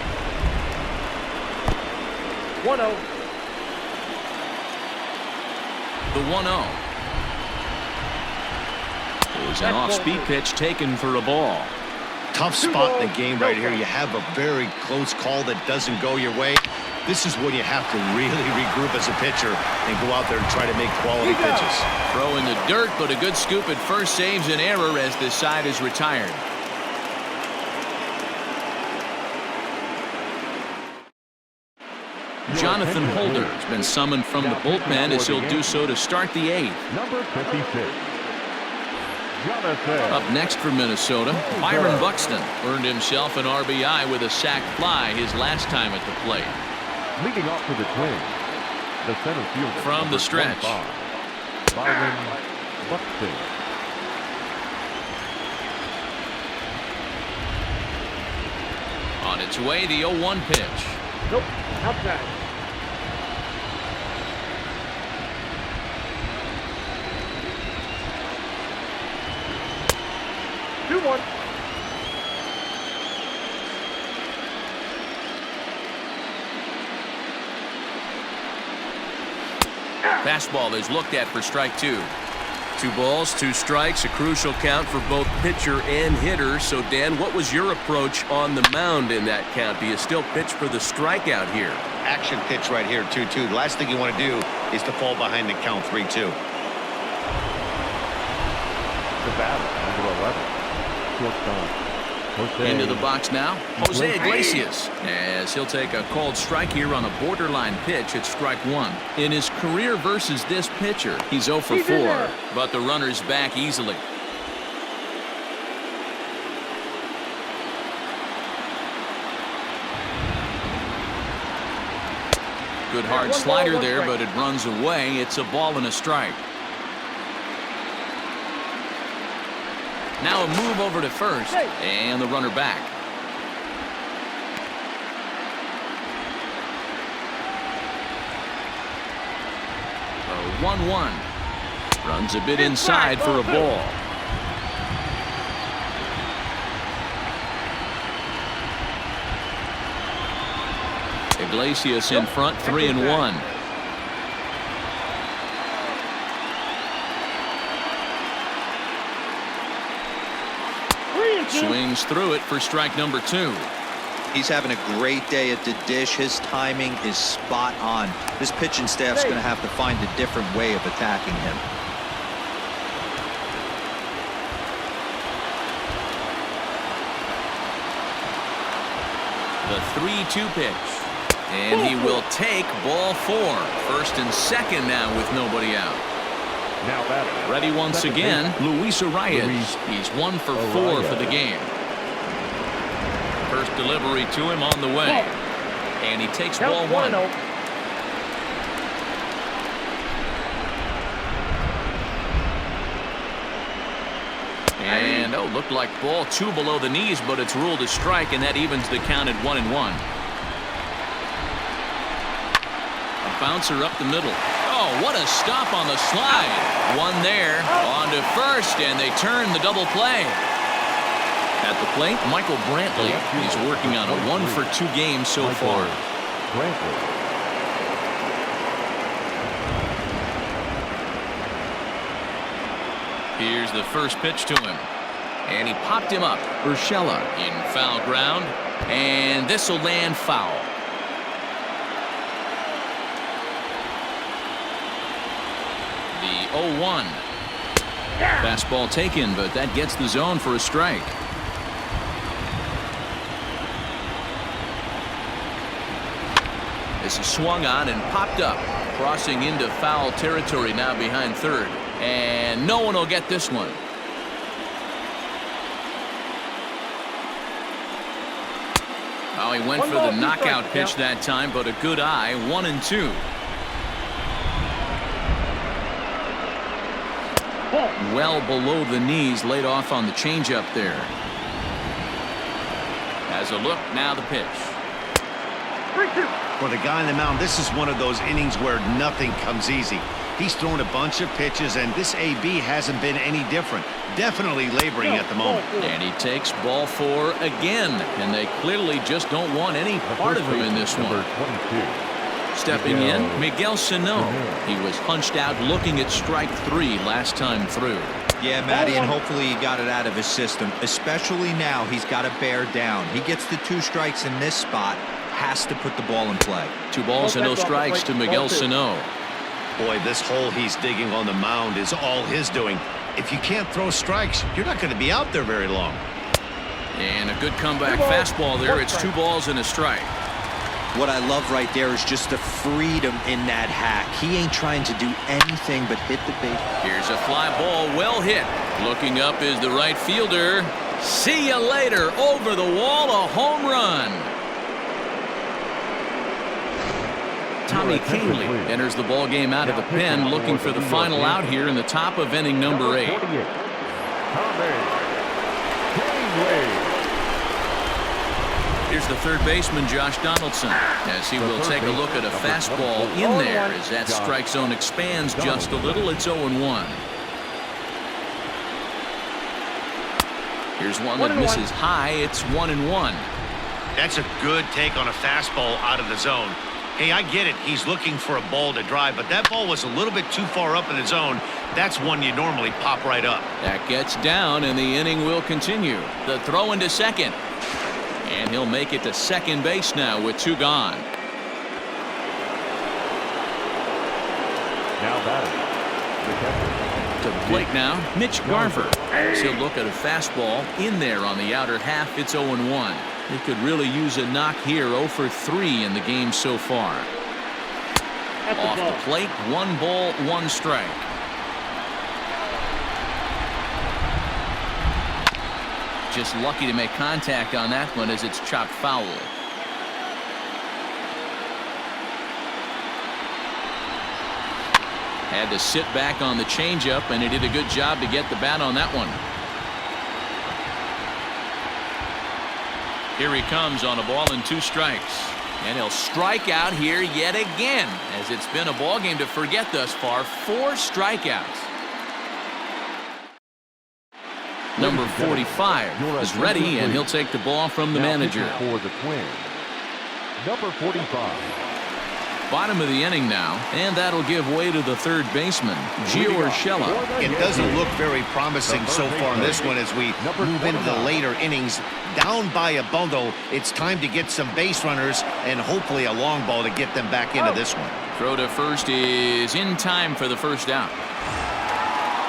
C: 1-0.
A: The 1-0. It was an off-speed pitch taken for a ball.
E: Tough spot in the game right here. You have a very close call that doesn't go your way. This is when you have to really regroup as a pitcher and go out there and try to make quality pitches.
A: Throw in the dirt, but a good scoop at first saves an error as the side is retired. Jonathan Holder has been summoned from the bullpen as he'll do so to start the 8th.
B: Number 56. Jonathan.
A: Up next for Minnesota, Byron Buxton earned himself an RBI with a sac fly his last time at the plate.
B: Leading off for the Twins, the center fielder.
A: From the stretch.
B: 25, Byron Buxton.
A: On its way, the 0-1 pitch.
C: Nope. Outside.
A: Fastball is looked at for strike 2. 2 balls, 2 strikes, a crucial count for both pitcher and hitter. So, Dan, what was your approach on the mound in that count? Do you still pitch for the strikeout here?
E: Action pitch right here, 2-2. The last thing you want to do is to fall behind the count, 3-2.
B: The batter, number 11, shortstop.
A: Into the box now, Jose Iglesias, as he'll take a called strike here on a borderline pitch at strike 1. In his career versus this pitcher, he's 0 for 4, but the runner's back easily. Good hard slider there, but it runs away. It's a ball and a strike. Now a move over to first, and the runner back. A 1-1. Runs a bit inside for a ball. Iglesias in front, 3-1. Swings through it for strike number 2.
D: He's having a great day at the dish. His timing is spot on. This pitching staff's going to have to find a different way of attacking him.
A: The 3-2 pitch. And he will take ball 4. First and second now with nobody out.
B: Now batter.
A: Ready once again, Luis Arias. He's 1 for 4 for the game. First delivery to him on the way. And he takes ball 1. And, looked like ball 2 below the knees, but it's ruled a strike, and that evens the count at 1-1. A bouncer up the middle. Oh, what a stop on the slide. 1 there, on to first, and they turn the double play. At the plate, Michael Brantley. He's working on a 1 for 2 game so far. Here's the first pitch to him. And he popped him up. Urshela in foul ground. And this will land foul. The 0-1. Fastball taken, but that gets the zone for a strike. This is swung on and popped up. Crossing into foul territory now behind third. And no one will get this one. Oh, he went for the knockout pitch that time, but a good eye. 1-2. Well below the knees, laid off on the changeup there. As a look, now the pitch.
E: For the guy on the mound, this is one of those innings where nothing comes easy. He's thrown a bunch of pitches, and this AB hasn't been any different. Definitely laboring at the moment.
A: And he takes ball 4 again, and they clearly just don't want any part of him in this one. Stepping in, Miguel Sano. He was hunched out looking at strike 3 last time through.
D: Yeah, Matty, and hopefully he got it out of his system. Especially now, he's got to bear down. He gets the 2 strikes in this spot, has to put the ball in play.
A: 2 balls and no strikes to Miguel Sano.
E: Boy, this hole he's digging on the mound is all his doing. If you can't throw strikes, you're not going to be out there very long.
A: And a good comeback fastball there. It's 2 balls and a strike.
D: What I love right there is just the freedom in that hack. He ain't trying to do anything but hit the base.
A: Here's a fly ball, well hit. Looking up is the right fielder. See you later. Over the wall, a home run. Tommy Canely enters the ball game out of the pen, looking for the final out here in the top of inning number 8. Here's the third baseman, Josh Donaldson, as he will take a look at a fastball in there as that strike zone expands just a little. It's 0-1. Here's one that misses high. It's 1-1.
E: That's a good take on a fastball out of the zone. Hey, I get it. He's looking for a ball to drive, but that ball was a little bit too far up in the zone. That's one you normally pop right up.
A: That gets down, and the inning will continue. The throw into second. And he'll make it to second base now with 2 gone.
B: Now batting.
A: To the plate now, Mitch Garver. He'll look at a fastball in there on the outer half. It's 0-1. He could really use a knock here. 0 for 3 in the game so far. Off the plate, 1 ball, 1 strike. Just lucky to make contact on that one as it's chopped foul. Had to sit back on the changeup, and he did a good job to get the bat on that one. Here he comes on a ball and 2 strikes. And he'll strike out here yet again, as it's been a ball game to forget thus far. 4 strikeouts. Number 45 is ready, and he'll take the ball from the manager.
B: For the Twins, number 45.
A: Bottom of the inning now, and that'll give way to the third baseman, Gio Urshela.
E: It doesn't look very promising so far in this one as we move into the later innings. Down by a bundle, it's time to get some base runners and hopefully a long ball to get them back into this one.
A: Throw to first is in time for the first out.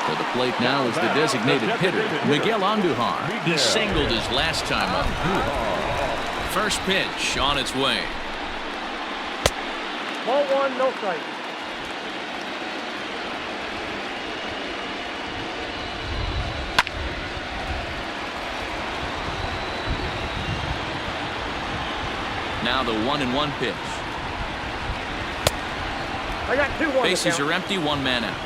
A: To the plate now is the designated hitter, Miguel Andujar. He singled his last time up. First pitch on its way.
C: Ball 1, no strike.
A: Now the 1-1 pitch.
C: I got 2-1.
A: Bases are empty, 1 man out.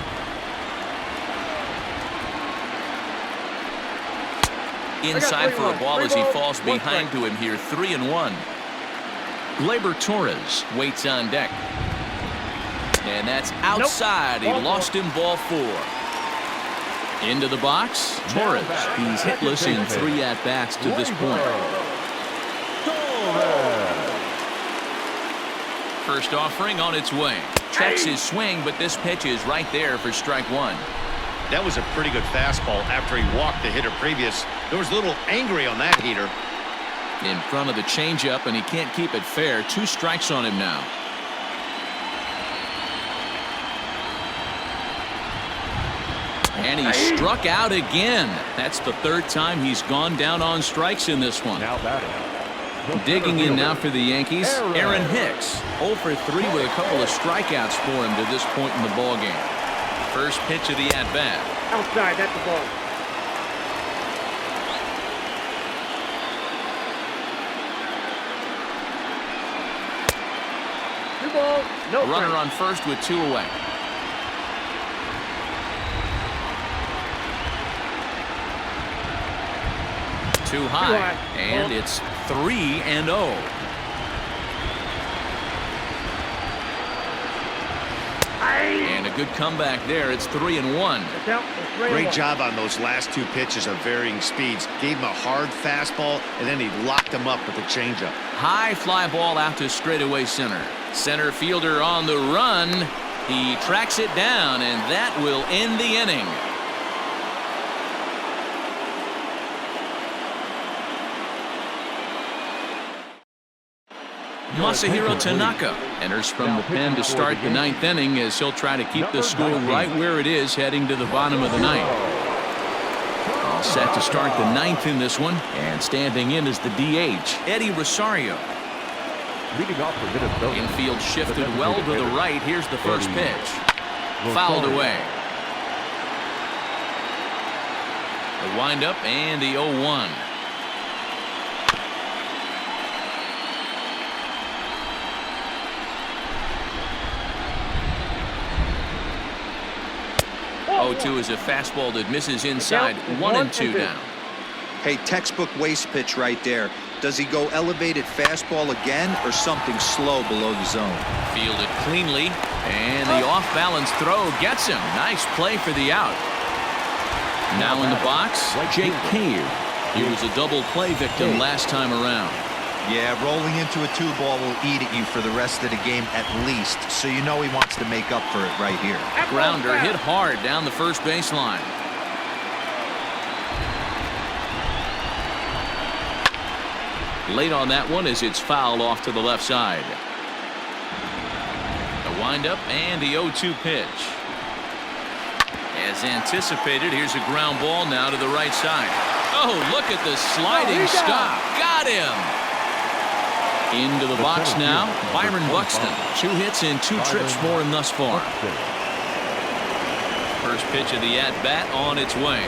A: Inside for a ball as he falls behind to him here. 3-1. Gleyber Torres waits on deck. And that's outside. He lost him, ball 4. Into the box, Torres. He's hitless in 3 at-bats to this point. First offering on its way. Checks his swing, but this pitch is right there for strike 1.
E: That was a pretty good fastball after he walked the hitter previous. There was a little angry on that heater.
A: In front of the changeup, and he can't keep it fair. 2 strikes on him now. And he struck out again. That's the 3rd time he's gone down on strikes in this one.
B: Now batting.
A: Digging in now for the Yankees, Aaron Hicks. 0 for 3 with a couple of strikeouts for him to this point in the ballgame. First pitch of the at-bat.
C: Outside, that's the ball. balls, no
A: A runner
C: strikes.
A: on first with 2 away. Too high, and it's 3-0. And a good comeback there. It's 3-1.
E: Great job on those last 2 pitches of varying speeds. Gave him a hard fastball, and then he locked him up with a changeup.
A: High fly ball out to straightaway center. Center fielder on the run. He tracks it down, and that will end the inning. Masahiro Tanaka enters from the pen to start the 9th inning as he'll try to keep the score right where it is heading to the bottom of the 9th. All set to start the 9th in this one, and standing in is the DH, Eddie Rosario.
B: Leading off for Minnesota.
A: Infield shifted well to the right. Here's the first pitch. Fouled away. The windup and the 0-1. Oh-2 is a fastball that misses inside. 1-2 now.
D: Hey, textbook waste pitch right there. Does he go elevated fastball again or something slow below the zone?
A: Fielded cleanly, and the off-balance throw gets him. Nice play for the out. Now in the box, Jake Cave. He was a double play victim last time around.
D: Yeah, rolling into a 2-ball will eat at you for the rest of the game at least, so you know he wants to make up for it right here.
A: Grounder hit hard down the first baseline. Late on that one as it's fouled off to the left side. The windup and the 0-2 pitch. As anticipated, here's a ground ball now to the right side. Oh, look at the sliding stop. Got him. Into the box now, Byron Buxton. 2 hits and 2 trips for him thus far. First pitch of the at-bat on its way.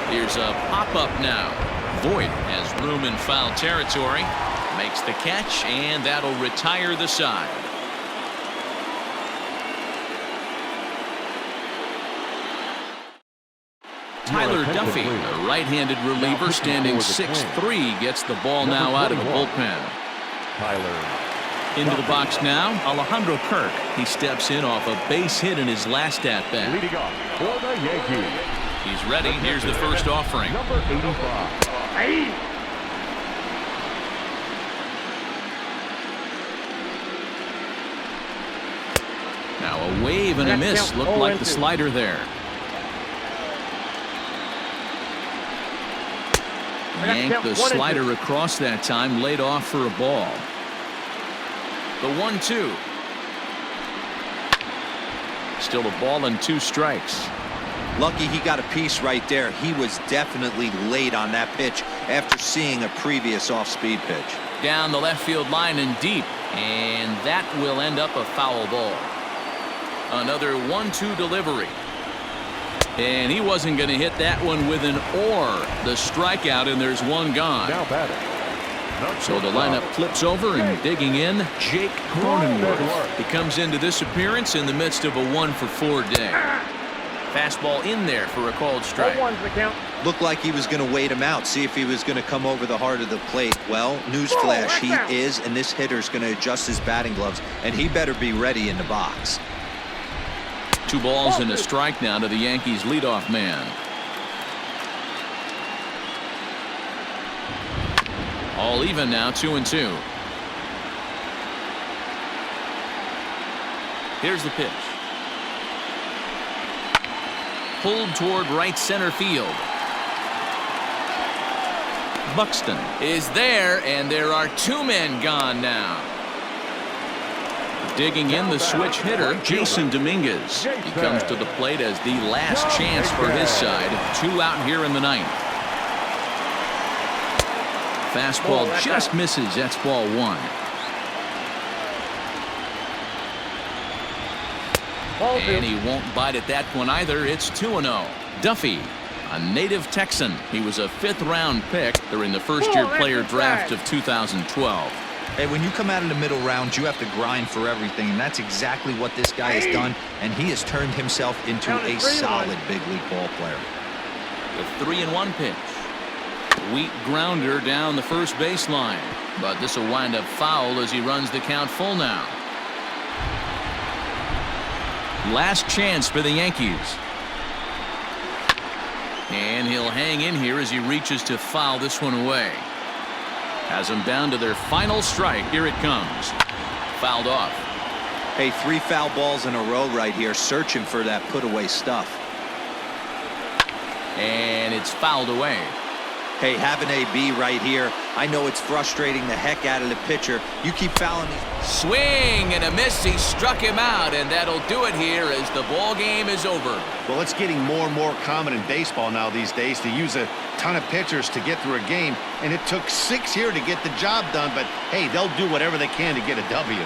A: Here's a pop-up now. Voit has room in foul territory. Makes the catch, and that'll retire the side. Tyler Duffy, a right-handed reliever standing 6'3", gets the ball now out of the bullpen. Into the box now, Alejandro Kirk. He steps in off a base hit in his last at-bat.
B: Leading off for the Yankees.
A: He's ready. Here's the first offering.
B: Number 85.
A: Now a wave and a miss. Looked like the slider there. Yanked the slider across that time, laid off for a ball. The 1-2. Still a ball and 2 strikes.
D: Lucky he got a piece right there. He was definitely late on that pitch after seeing a previous off-speed pitch.
A: Down the left field line and deep, and that will end up a foul ball. Another 1-2 delivery. And he wasn't going to hit that one with an or. The strikeout, and there's one gone.
B: Now batting.
A: So the lineup flips over, and digging in, Jake Cronin. He comes into this appearance in the midst of a 1-for-4 day. Fastball in there for a called strike.
D: Looked like he was going to wait him out, see if he was going to come over the heart of the plate. Well, newsflash, he is, and this hitter's going to adjust his batting gloves, and he better be ready in the box.
A: 2 balls and a strike now to the Yankees leadoff man. All even now, 2-2. Here's the pitch. Pulled toward right center field. Buxton is there, and there are 2 men gone now. Digging in, the switch hitter, Jason Dominguez. He comes to the plate as the last chance for his side. 2 out here in the 9th. Fastball just misses. That's ball 1. And he won't bite at that one either. It's 2-0. Duffy, a native Texan. He was a 5th-round pick during the first-year player draft of 2012.
D: Hey, when you come out of the middle round, you have to grind for everything, and that's exactly what this guy has done, and he has turned himself into a solid big league ball player.
A: The 3-1 pitch. Weak grounder down the first baseline, but this will wind up foul as he runs the count full now. Last chance for the Yankees. And he'll hang in here as he reaches to foul this one away. Has them down to their final strike. Here it comes. Fouled off.
D: Hey, 3 foul balls in a row right here, searching for that put-away stuff.
A: And it's fouled away.
D: Hey, have an AB right here. I know it's frustrating the heck out of the pitcher. You keep fouling these.
A: Swing and a miss. He struck him out, and that'll do it here as the ball game is over.
E: Well, it's getting more and more common in baseball now these days to use a ton of pitchers to get through a game, and it took 6 here to get the job done, but hey, they'll do whatever they can to get a W.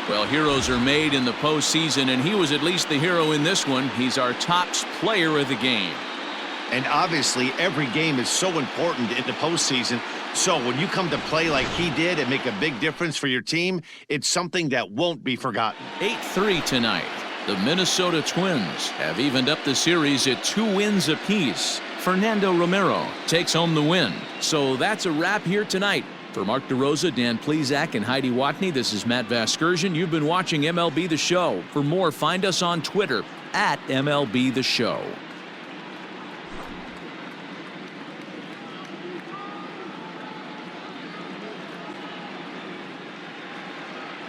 A: Well, heroes are made in the postseason, and he was at least the hero in this one. He's our top player of the game.
E: And obviously, every game is so important in the postseason. So when you come to play like he did and make a big difference for your team, it's something that won't be forgotten.
A: 8-3 tonight. The Minnesota Twins have evened up the series at 2 wins apiece. Fernando Romero takes home the win. So that's a wrap here tonight. For Mark DeRosa, Dan Plesac, and Heidi Watney, this is Matt Vasgersian. You've been watching MLB The Show. For more, find us on Twitter at MLB The Show.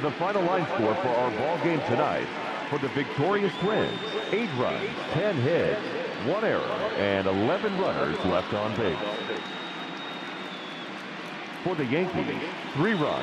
B: The final line score for our ball game tonight: for the victorious Twins, 8 runs, 10 hits, 1 error, and 11 runners left on base. For the Yankees, 3 runs,